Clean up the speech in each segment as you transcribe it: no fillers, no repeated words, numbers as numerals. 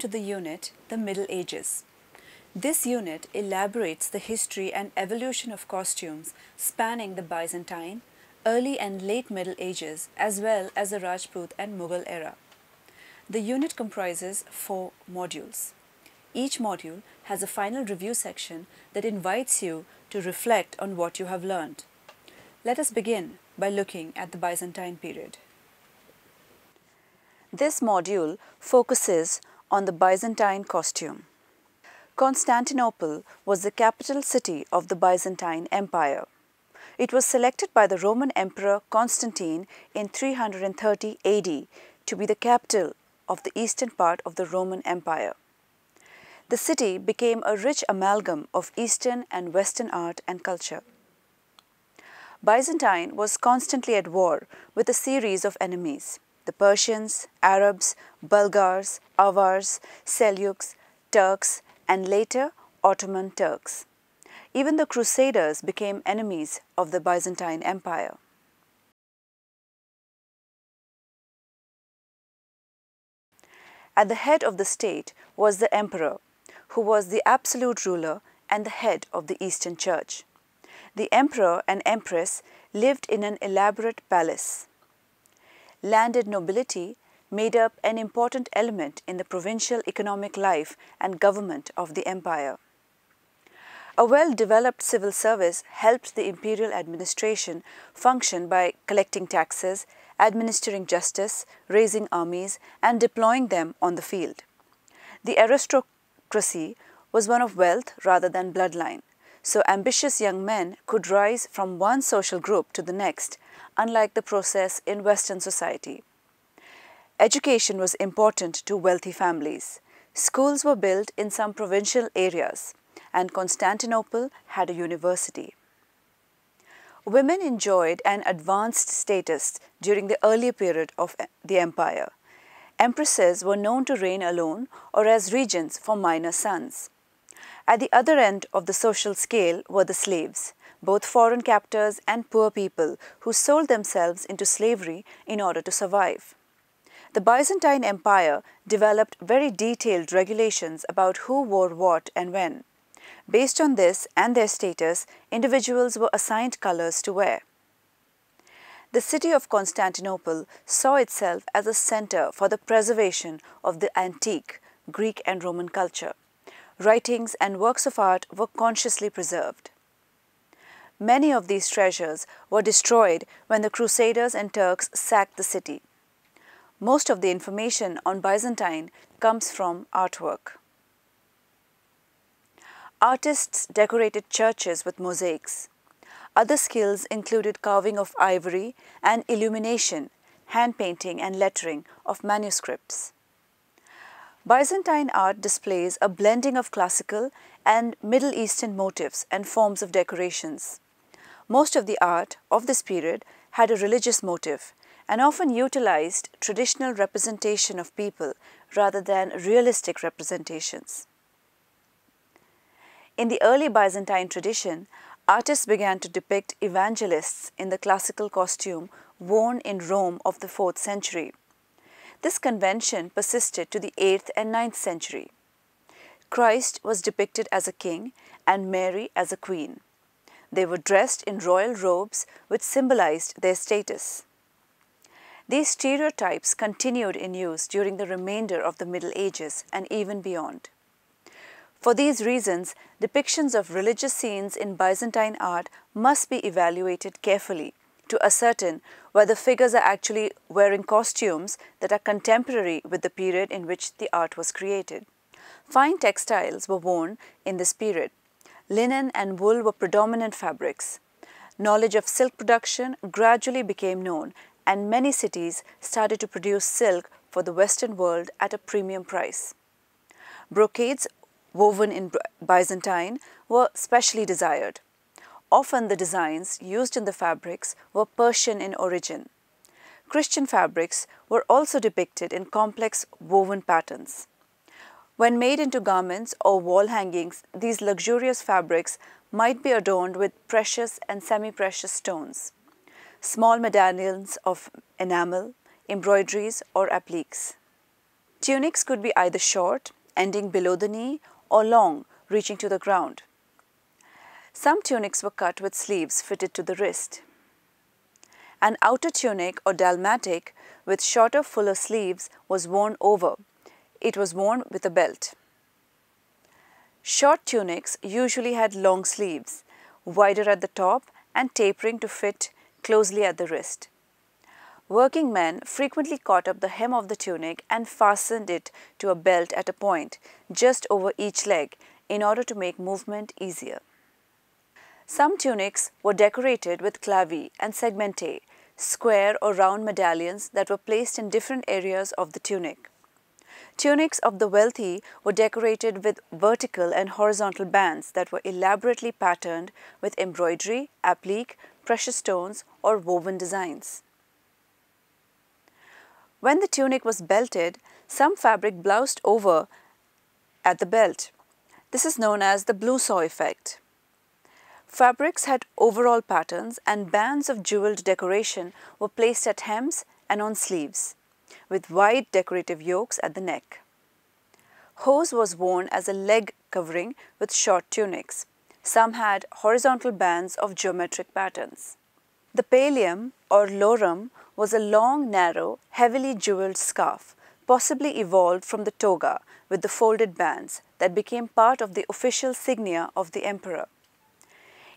to the unit, the Middle Ages. This unit elaborates the history and evolution of costumes spanning the Byzantine, early and late Middle Ages, as well as the Rajput and Mughal era. The unit comprises 4 modules. Each module has a final review section that invites you to reflect on what you have learned. Let us begin by looking at the Byzantine period. This module focuses on the Byzantine costume. Constantinople was the capital city of the Byzantine Empire. It was selected by the Roman Emperor Constantine in 330 AD to be the capital of the eastern part of the Roman Empire. The city became a rich amalgam of Eastern and Western art and culture. Byzantine was constantly at war with a series of enemies: the Persians, Arabs, Bulgars, Avars, Seljuks, Turks, and later Ottoman Turks. Even the Crusaders became enemies of the Byzantine Empire. At the head of the state was the emperor, who was the absolute ruler and the head of the Eastern Church. The emperor and empress lived in an elaborate palace. Landed nobility made up an important element in the provincial economic life and government of the empire. A well-developed civil service helped the imperial administration function by collecting taxes, administering justice, raising armies, and deploying them on the field. The aristocracy was one of wealth rather than bloodline, so ambitious young men could rise from one social group to the next, unlike the process in Western society. Education was important to wealthy families. Schools were built in some provincial areas, and Constantinople had a university. Women enjoyed an advanced status during the early period of the empire. Empresses were known to reign alone or as regents for minor sons. At the other end of the social scale were the slaves, both foreign captors and poor people who sold themselves into slavery in order to survive. The Byzantine Empire developed very detailed regulations about who wore what and when. Based on this and their status, individuals were assigned colors to wear. The city of Constantinople saw itself as a center for the preservation of the antique Greek and Roman culture. Writings and works of art were consciously preserved. Many of these treasures were destroyed when the Crusaders and Turks sacked the city. Most of the information on Byzantine comes from artwork. Artists decorated churches with mosaics. Other skills included carving of ivory and illumination, hand painting and lettering of manuscripts. Byzantine art displays a blending of classical and Middle Eastern motifs and forms of decorations. Most of the art of this period had a religious motive and often utilized traditional representation of people rather than realistic representations. In the early Byzantine tradition, artists began to depict evangelists in the classical costume worn in Rome of the 4th century. This convention persisted to the 8th and 9th century. Christ was depicted as a king and Mary as a queen. They were dressed in royal robes which symbolized their status. These stereotypes continued in use during the remainder of the Middle Ages and even beyond. For these reasons, depictions of religious scenes in Byzantine art must be evaluated carefully to ascertain whether figures are actually wearing costumes that are contemporary with the period in which the art was created. Fine textiles were worn in this period. Linen and wool were predominant fabrics. Knowledge of silk production gradually became known, and many cities started to produce silk for the Western world at a premium price. Brocades woven in Byzantine were specially desired. Often the designs used in the fabrics were Persian in origin. Christian fabrics were also depicted in complex woven patterns. When made into garments or wall hangings, these luxurious fabrics might be adorned with precious and semi-precious stones, small medallions of enamel, embroideries or appliques. Tunics could be either short, ending below the knee, or long, reaching to the ground. Some tunics were cut with sleeves fitted to the wrist. An outer tunic or dalmatic with shorter, fuller sleeves was worn over. It was worn with a belt. Short tunics usually had long sleeves, wider at the top and tapering to fit closely at the wrist. Working men frequently caught up the hem of the tunic and fastened it to a belt at a point just over each leg in order to make movement easier. Some tunics were decorated with clavi and segmente, square or round medallions that were placed in different areas of the tunic. Tunics of the wealthy were decorated with vertical and horizontal bands that were elaborately patterned with embroidery, applique, precious stones, or woven designs. When the tunic was belted, some fabric bloused over at the belt. This is known as the blue saw effect. Fabrics had overall patterns and bands of jeweled decoration were placed at hems and on sleeves, with wide decorative yokes at the neck. Hose was worn as a leg covering with short tunics. Some had horizontal bands of geometric patterns. The pallium or lorum was a long, narrow, heavily jeweled scarf, possibly evolved from the toga with the folded bands that became part of the official signia of the emperor.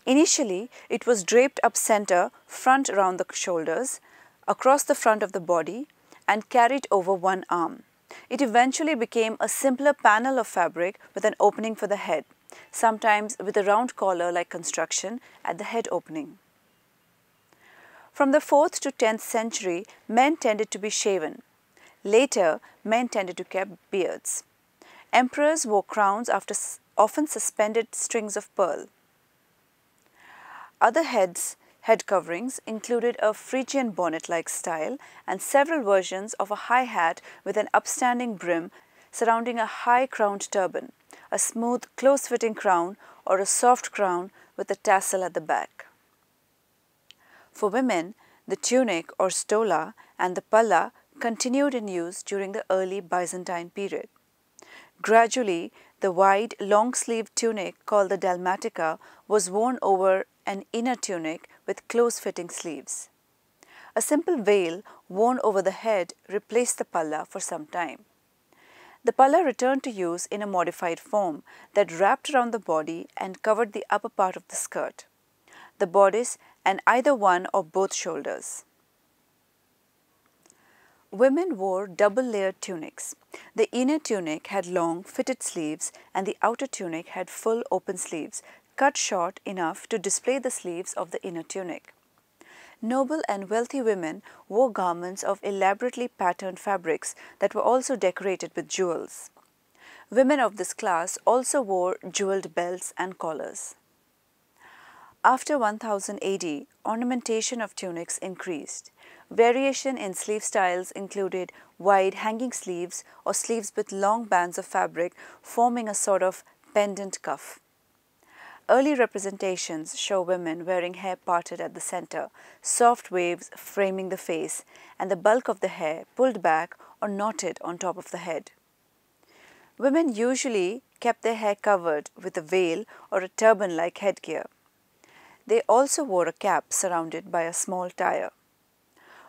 Initially, it was draped up center, front around the shoulders, across the front of the body, and carried over one arm. It eventually became a simpler panel of fabric with an opening for the head, sometimes with a round collar-like construction at the head opening. From the 4th to 10th century, men tended to be shaven. Later, men tended to keep beards. Emperors wore crowns after often suspended strings of pearl. Other head coverings included a Phrygian bonnet-like style and several versions of a high hat with an upstanding brim surrounding a high-crowned turban, a smooth, close-fitting crown or a soft crown with a tassel at the back. For women, the tunic or stola and the palla continued in use during the early Byzantine period. Gradually, the wide, long-sleeved tunic called the dalmatica was worn over an inner tunic with close-fitting sleeves. A simple veil worn over the head replaced the palla for some time. The palla returned to use in a modified form that wrapped around the body and covered the upper part of the skirt, the bodice, and either one or both shoulders. Women wore double-layered tunics. The inner tunic had long, fitted sleeves and the outer tunic had full open sleeves, cut short enough to display the sleeves of the inner tunic. Noble and wealthy women wore garments of elaborately patterned fabrics that were also decorated with jewels. Women of this class also wore jeweled belts and collars. After 1000 AD, ornamentation of tunics increased. Variation in sleeve styles included wide hanging sleeves or sleeves with long bands of fabric forming a sort of pendant cuff. Early representations show women wearing hair parted at the center, soft waves framing the face, and the bulk of the hair pulled back or knotted on top of the head. Women usually kept their hair covered with a veil or a turban-like headgear. They also wore a cap surrounded by a small tire.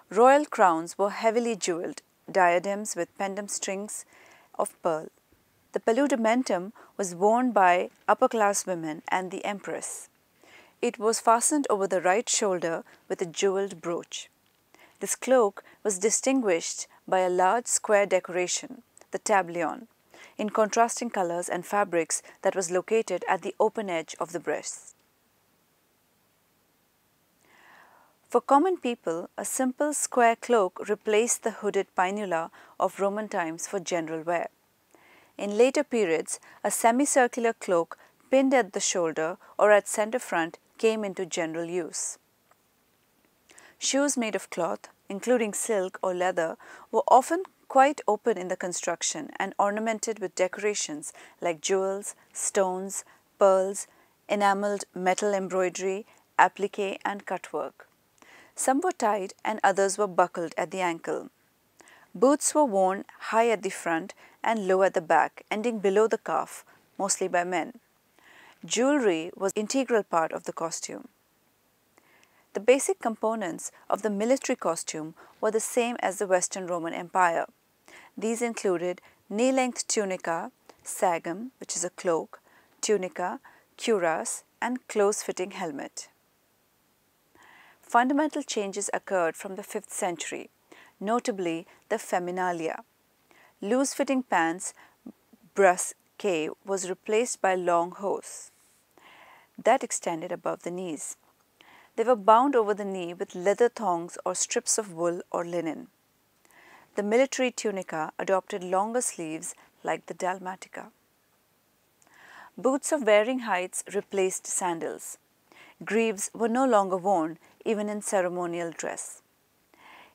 Royal crowns were heavily jeweled, diadems with pendant strings of pearl. The paludamentum was worn by upper-class women and the empress. It was fastened over the right shoulder with a jeweled brooch. This cloak was distinguished by a large square decoration, the tableon, in contrasting colors and fabrics that was located at the open edge of the breast. For common people, a simple square cloak replaced the hooded pinula of Roman times for general wear. In later periods, a semicircular cloak pinned at the shoulder or at center front came into general use. Shoes made of cloth, including silk or leather, were often quite open in the construction and ornamented with decorations like jewels, stones, pearls, enameled metal embroidery, applique and cutwork. Some were tied and others were buckled at the ankle. Boots were worn high at the front and low at the back, ending below the calf, mostly by men. Jewelry was an integral part of the costume. The basic components of the military costume were the same as the Western Roman Empire. These included knee-length tunica, sagum, which is a cloak, tunica, cuirass, and close-fitting helmet. Fundamental changes occurred from the 5th century, notably the feminalia. Loose-fitting pants, brasque, was replaced by long hose that extended above the knees. They were bound over the knee with leather thongs or strips of wool or linen. The military tunica adopted longer sleeves like the dalmatica. Boots of varying heights replaced sandals. Greaves were no longer worn even in ceremonial dress.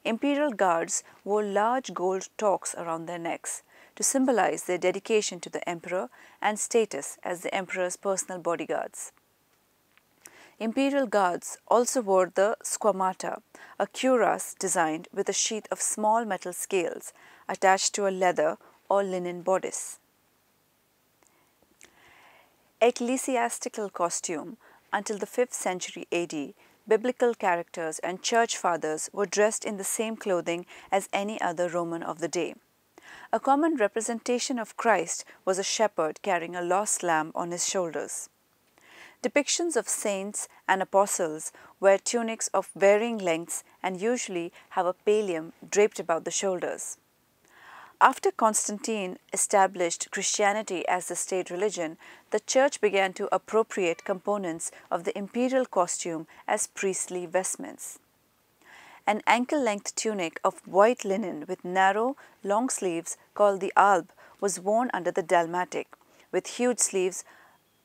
Imperial guards wore large gold torques around their necks to symbolize their dedication to the emperor and status as the emperor's personal bodyguards. Imperial guards also wore the squamata, a cuirass designed with a sheath of small metal scales attached to a leather or linen bodice. Ecclesiastical costume. Until the 5th century AD, biblical characters and church fathers were dressed in the same clothing as any other Roman of the day. A common representation of Christ was a shepherd carrying a lost lamb on his shoulders. Depictions of saints and apostles wear tunics of varying lengths and usually have a pallium draped about the shoulders. After Constantine established Christianity as the state religion, the church began to appropriate components of the imperial costume as priestly vestments. An ankle-length tunic of white linen with narrow, long sleeves called the alb was worn under the dalmatic, with huge sleeves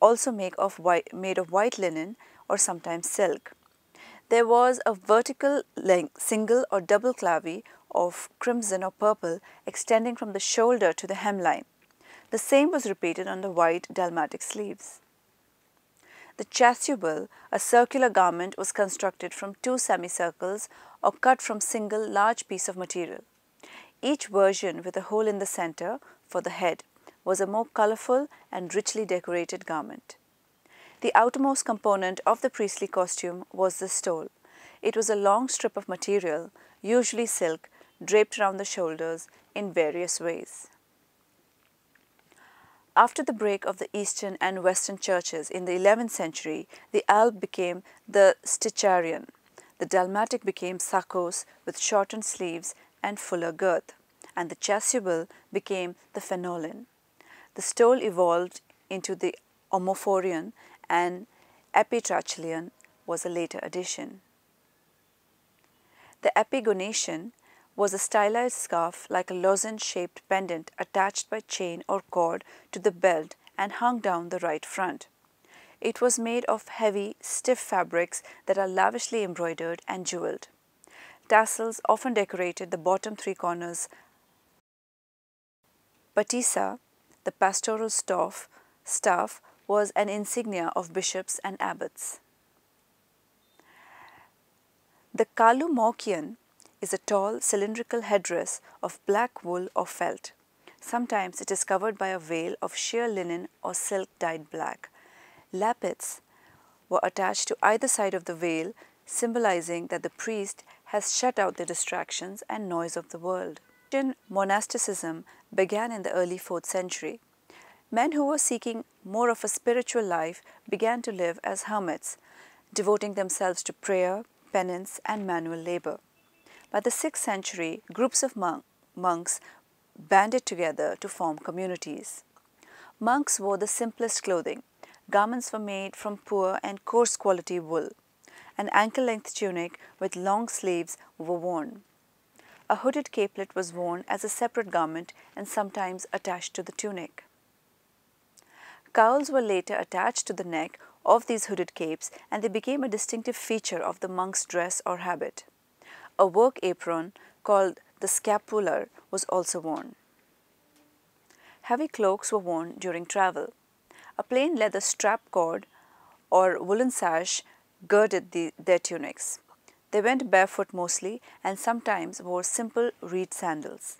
also made of white linen or sometimes silk. There was a vertical length, single or double clavi of crimson or purple extending from the shoulder to the hemline. The same was repeated on the white dalmatic sleeves. The chasuble, a circular garment, was constructed from 2 semicircles or cut from single large piece of material. Each version with a hole in the center for the head was a more colorful and richly decorated garment. The outermost component of the priestly costume was the stole. It was a long strip of material, usually silk, draped around the shoulders in various ways. After the break of the Eastern and Western churches in the 11th century, the alb became the sticharion. The dalmatic became sakos with shortened sleeves and fuller girth, and the chasuble became the phenolin. The stole evolved into the omophorion, and epitrachelion was a later addition. The epigonation was a stylized scarf like a lozenge-shaped pendant attached by chain or cord to the belt and hung down the right front. It was made of heavy, stiff fabrics that are lavishly embroidered and jeweled. Tassels often decorated the bottom 3 corners. Patissa, the pastoral staff, was an insignia of bishops and abbots. The kalumaukion is a tall, cylindrical headdress of black wool or felt. Sometimes it is covered by a veil of sheer linen or silk dyed black. Lappets were attached to either side of the veil, symbolizing that the priest has shut out the distractions and noise of the world. Monasticism began in the early 4th century. Men who were seeking more of a spiritual life began to live as hermits, devoting themselves to prayer, penance, and manual labor. By the 6th century, groups of monks banded together to form communities. Monks wore the simplest clothing. Garments were made from poor and coarse quality wool. An ankle-length tunic with long sleeves were worn. A hooded capelet was worn as a separate garment and sometimes attached to the tunic. Cowls were later attached to the neck of these hooded capes, and they became a distinctive feature of the monk's dress or habit. A work apron called the scapular was also worn. Heavy cloaks were worn during travel. A plain leather strap cord or woolen sash girded their tunics. They went barefoot mostly and sometimes wore simple reed sandals.